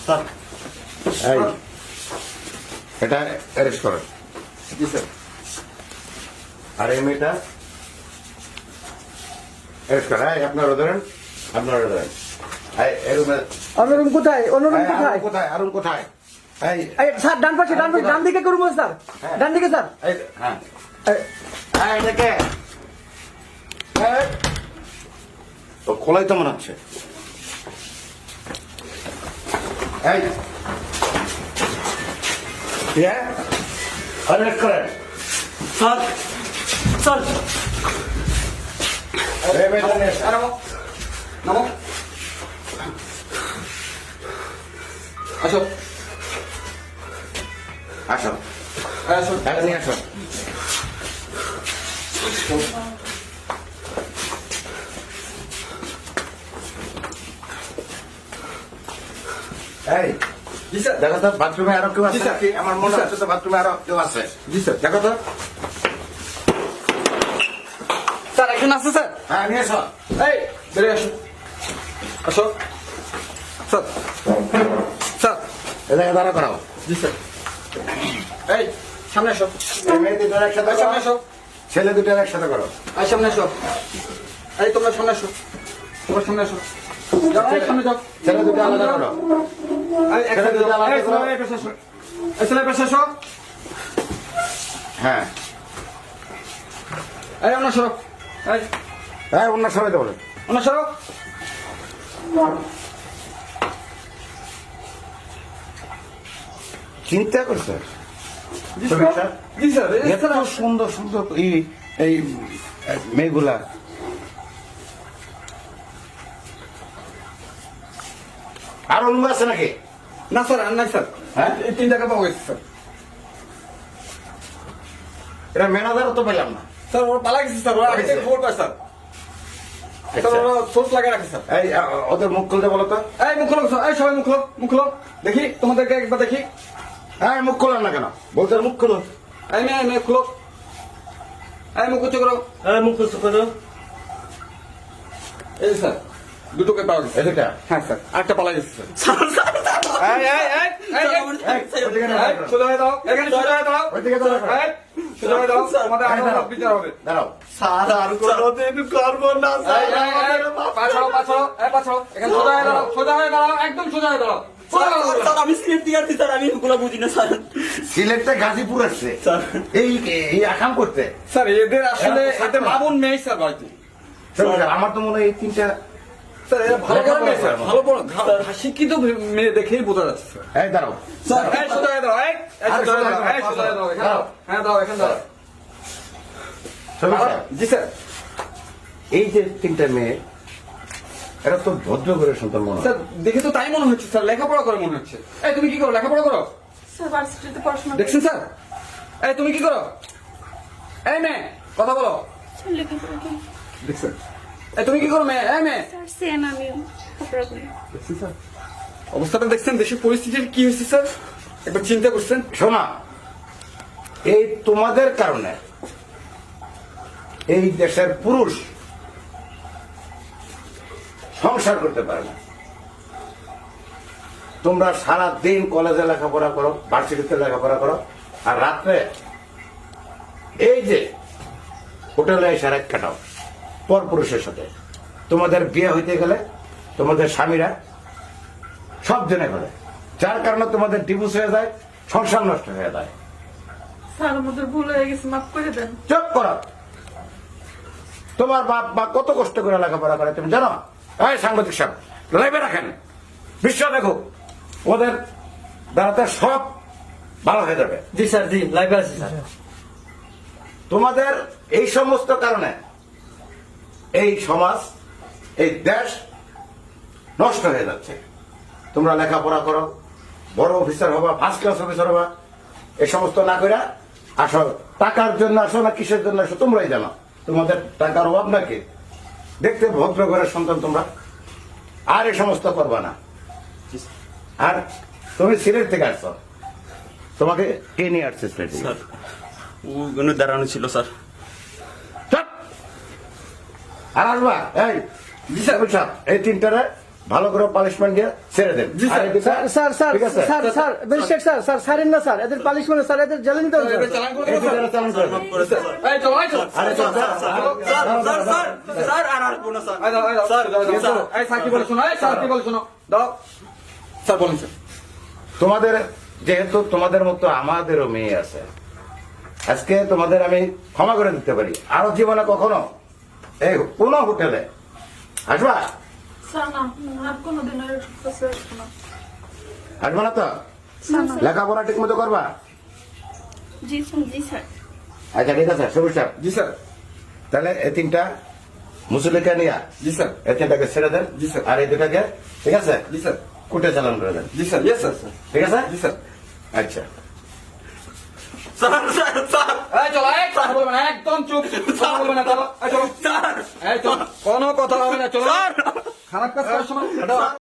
Sir এই এটা arrest করেন। জি স্যার। আর এই মেয়েটা অ্যারেস্ট করেন। আপনারা ধরেন, আপনারা ধরেন। অন্য রুম কোথায়? অন্য রুম কোথায়? কোথায়? আরুন কোথায়? এই এই স্যার ডান পাশে, ডান দিকে করবো স্যার, ডান দিকে স্যার। এই হ্যাঁ এই, এই দেখে তো খোলাই তো মনে হচ্ছে। এই অ্যারেস্ট করেন। স্যার স্যার এই মেয়েটা নিয়ে এসো। নামো নামো আসো আসো, আসো টাকা নিয়ে আসো। এই জি স্যার। দেখো তো বাথরুমে আরো কেউ জি আছে স্যার। নাকি? আমার মনে জি স্যার। হচ্ছে তো বাথরুমে আরো কেউ আছে। জি স্যার। দেখো তো। স্যার একজন আছে স্যার। হ্যাঁ নিয়ে এসো। এই বেরিয়ে আসো আসো স্যার স্যার। এদেরকে দাঁড়া করাও। জি স্যার। এই সামনে আসো, এই মেয়ে দুটোর একসাথে এই সামনে করো। আসো, ছেলে দুটোর একসাথে করো। এই সামনে আসো, এই তোমরা সামনে আসো, তোমরা সামনে আসো, যাও, এই সামনে যাও, ছেলে দুটো আলাদা করো। এই এক ছেলে সাইডে দুটো যাও, আলাদা এই করো। ছেলে, এই পাশে আসো, এই ছেলে, এই পাশে আসো, হ্যাঁ এই অন্য সরো, এই হ্যাঁ অন্য সবাই তো বলে। অন্য সরো। চিন্তা করছে জি স্যার, জি স্যার, এই এত স্যার, সুন্দর সুন্দর এই মেয়েগুলা। আর অন্য আছে নাকি? না স্যার, আর নাই স্যার, হ্যাঁ? এই 3 টাকা পাওয়া গেছে স্যার। এটা ম্যানেজারও তো পেলাম না। স্যার ওরা পালা গেছে স্যার, ওরা আগে থেকে খবর পায় স্যার, আচ্ছা। স্যার ওরা সোর্স লাগিয়ে রাখে স্যার। এই ওদের মুখ খুলতে বলো তো। এই মুখ খোলো স্যার, এই সবাই মুখ খোলো, মুখ খোলো, দেখি তোমাদেরকে একবার দেখি। হ্যাঁ মুখ খোলাম না কেন? বলতে মুখ খুলো। এই মেয়ে, মেয়ে খোলো, এই মুখ উঁচু করো, মুখ উঁচু করো। এই স্যার দুটোকে পাওয়া গেছে। এদিকটা। হ্যাঁ স্যার, আরেকটা পালা গেছে স্যার। এই, এই, এই, এই, এই, ওইদিকে এই, দাঁড়াও। সোজা হয়ে দাও, এখানে সোজা হয়ে দাও, ওইদিকে দাঁড়াও। এই, সোজা হয়ে দাও, আমাদের আরো দাঁড়াও। বিচার হবে। দাঁড়াও। স্যার আর কোনোদিন করবো না এই, এই, এই, পাছাও, পাছাও, এই পাছাও, এখানে সোজা হয়ে দাঁড়াও, সোজা হয়ে দাঁড়াও, একদম সোজা হয়ে দাঁড়াও। স্যার আমি সিলেট দিয়ে আসছি স্যার, আমি ওগুলো বুঝি না স্যার। সিলেটটা গাজীপুর আসছে স্যার। এই আকাম করতে। স্যার এদের আসলে এতে মামুন নেই স্যার বাড়িতে। স্যার, আমার তো মনে হয় এই তিনটা। স্যার এরা ভালো করে লেখাপড়া মেয়ে স্যার, করে। ভালো পড়ো, শিক্ষিত মেয়ে দেখেই বোঝা যাচ্ছে স্যার। এই দাঁড়াও। স্যার এই সোজা হয়ে দাও, এই সোজা হয়ে দাও, এই সোজা হয়ে দাও, এখানে দাও, হ্যাঁ দাও, এখানে দাও। শোনো স্যার, জি স্যার। এই যে তিনটা মেয়ে, এরা তো ভদ্র করে সন্তান মনে হয়। স্যার দেখে তো তাই মনে হচ্ছে স্যার, লেখাপড়া করে মনে হচ্ছে। এই তুমি কি করো, লেখাপড়া করো? স্যার ভার্সিটিতে পড়াশোনা দেখছেন স্যার? এই তুমি কি করো? এই মেয়ে কথা বলো। স্যার লেখাপড়া করি। দেখছেন? এই তুমি কি করো মেয়ে? এই মেয়ে স্যার সেম আমিও লেখাপড়া করি। দেখছেন স্যার? অবস্থাটা দেখছেন, দেশের পরিস্থিতির কি হয়েছে স্যার? একবার চিন্তা করছেন? শোনা, এই তোমাদের কারণে এই দেশের পুরুষ সংসার করতে পারে না। তোমরা সারা দিন কলেজে লেখাপড়া করো, ভার্সিটিতে লেখাপড়া করো, আর রাত্রে এই যে হোটেলে এসে রাত কাটাও পর পুরুষের সাথে। তোমাদের বিয়ে হইতে গেলে তোমাদের স্বামীরা সব জেনে করে, যার কারণে তোমাদের ডিভোর্স হয়ে যায়, সংসার নষ্ট হয়ে যায়। স্যার আমাদের ভুল হয়ে গেছে, মাফ করে দেন। চুপ করো। তোমার বাপ মা কত কষ্ট করে লেখাপড়া করে তুমি জানো? এই সাংবাদিক সাহেব, লাইভে রাখেন, বিশ্ব দেখো, ওদের দ্বারাতে সব ভালো হয়ে যাবে। জি স্যার, জি লাইভে আছি স্যার। তোমাদের এই সমস্ত কারণে এই সমাজ, এই দেশ নষ্ট হয়ে যাচ্ছে। তোমরা লেখাপড়া করো, বড় অফিসার হবা, ফার্স্ট ক্লাস অফিসার হবা, এই সমস্ত না করে আসো। টাকার জন্য আসো না কিসের জন্য আসো তোমরাই জানো। তোমাদের টাকার অভাব নাকি? দেখতে ভদ্র ঘরের সন্তান তোমরা, আর এই সমস্ত করবা না। আর তুমি সিলেট থেকে আসছো, তোমাকে কে নিয়ে আসছে সিলেট থেকে? স্যার ওগুলো দাঁড়ানো ছিল স্যার। চুপ! আর আসবা এই এই তিনটারে ভালো করে পানিশমেন্ট দিয়ে ছেড়ে দেন জি, স্যার। আর এই দুটা- স্যার স্যার ঠিক আছে sir sir barrister sir sir ছাড়েন না স্যার এদের পালিশমেন্ট স্যার এদের জেলে নিতে হবে এবার স্যার। চালান করে এই দেবো, স্যার। দুটারে চালান করে দেন এই চলো, এই চলো। আরে চল, চল, এই দাও, এই দাও। এই স্যার কি বলে শোনো, এই স্যার কি বলে শোনো। দাও। স্যার বলেন স্যার। তোমাদের যেহেতু তোমাদের মতো আমাদেরও মেয়ে আছে, আজকে তোমাদের আমি ক্ষমা করে দিতে পারি। আরো জীবনে কখনো এই কোনো হোটেলে আসবা স্যার না আর কোনোদিন আর কাছে আসবো না। আসবা না তো? লেখাপড়া ঠিক মতো করবা? জি স্যার, জি স্যার। আচ্ছা ঠিক আছে সবুজ সাহেব, জি স্যার। তাহলে এই তিনটা মুসলিকা নিয়া জি স্যার। এই তিনটাকে ছেড়ে দেন জি, স্যার। আর এই দুটাকে ঠিক আছে জি স্যার। কুটে চালান করে দেন, জি স্যার। Yes sir. ঠিক আছে? জি স্যার। আচ্ছা এই চলো, এই কথা বলবে না, একদম চুপ। কথা বলবে না, চলো। এই চলো। এই চলো। কোনো কথা হবে না, চলো। খারাপ কাজ করার সময়